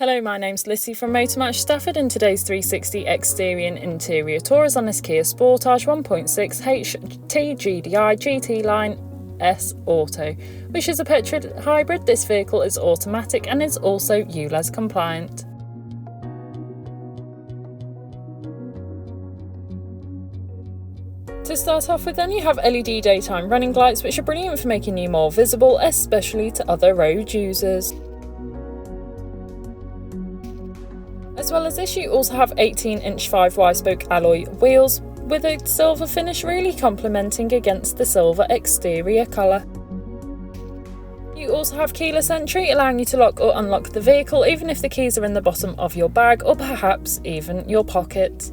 Hello, my name's Lissy from Motor Match Stafford, and today's 360 exterior and interior tour is on this Kia Sportage 1.6 T-GDi GT-Line S Auto, which is a petrol hybrid. This vehicle is automatic and is also ULEZ compliant. To start off with then, you have LED daytime running lights, which are brilliant for making you more visible, especially to other road users. As well as this, you also have 18-inch 5Y-spoke alloy wheels with a silver finish, really complementing against the silver exterior colour. You also have keyless entry, allowing you to lock or unlock the vehicle even if the keys are in the bottom of your bag or perhaps even your pocket.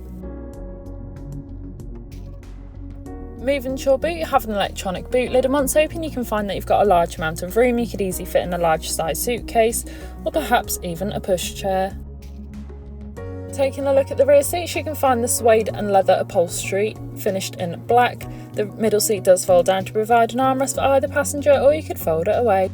Moving to your boot, you have an electronic boot lid, and once open you can find that you've got a large amount of room. You could easily fit in a large size suitcase or perhaps even a pushchair. Taking a look at the rear seats, you can find the suede and leather upholstery finished in black. The middle seat does fold down to provide an armrest for either passenger, or you could fold it away.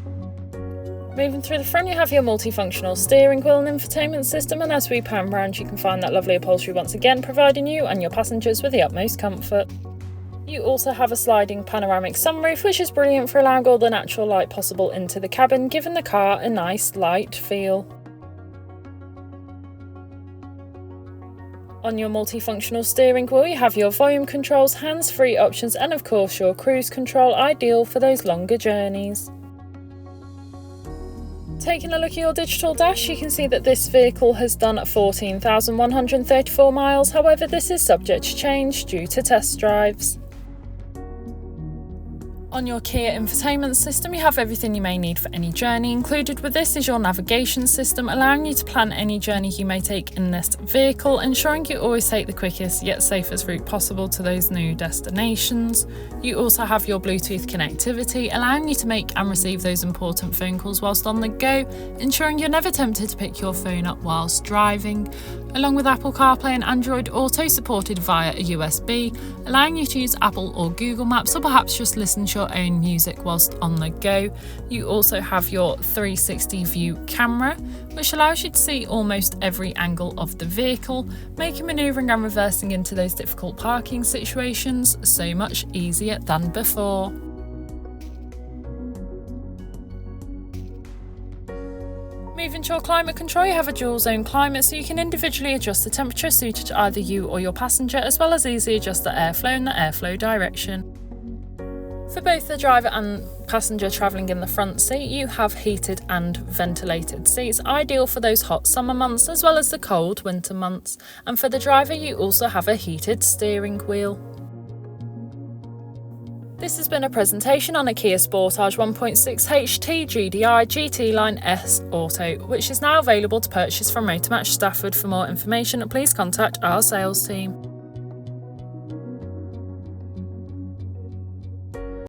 Moving through the front, you have your multifunctional steering wheel and infotainment system, and as we pan round you can find that lovely upholstery once again, providing you and your passengers with the utmost comfort. You also have a sliding panoramic sunroof, which is brilliant for allowing all the natural light possible into the cabin, giving the car a nice light feel. On your multifunctional steering wheel, you have your volume controls, hands-free options, and of course your cruise control, ideal for those longer journeys. Taking a look at your digital dash, you can see that this vehicle has done 14,134 miles, however this is subject to change due to test drives. On your Kia infotainment system, you have everything you may need for any journey. Included with this is your navigation system, allowing you to plan any journey you may take in this vehicle, ensuring you always take the quickest yet safest route possible to those new destinations. You also have your Bluetooth connectivity, allowing you to make and receive those important phone calls whilst on the go, ensuring you're never tempted to pick your phone up whilst driving. Along with Apple CarPlay and Android Auto supported via a USB, allowing you to use Apple or Google Maps, or perhaps just listen to your own music whilst on the go. You also have your 360 view camera, which allows you to see almost every angle of the vehicle, making manoeuvring and reversing into those difficult parking situations so much easier than before. Moving to your climate control, you have a dual zone climate, so you can individually adjust the temperature suited to either you or your passenger, as well as easily adjust the airflow and the airflow direction. For both the driver and passenger travelling in the front seat, you have heated and ventilated seats, ideal for those hot summer months as well as the cold winter months. And for the driver, you also have a heated steering wheel. This has been a presentation on a Kia Sportage 1.6 T-GDi GT-Line S Auto, which is now available to purchase from Motor Match Stafford. For more information, please contact our sales team.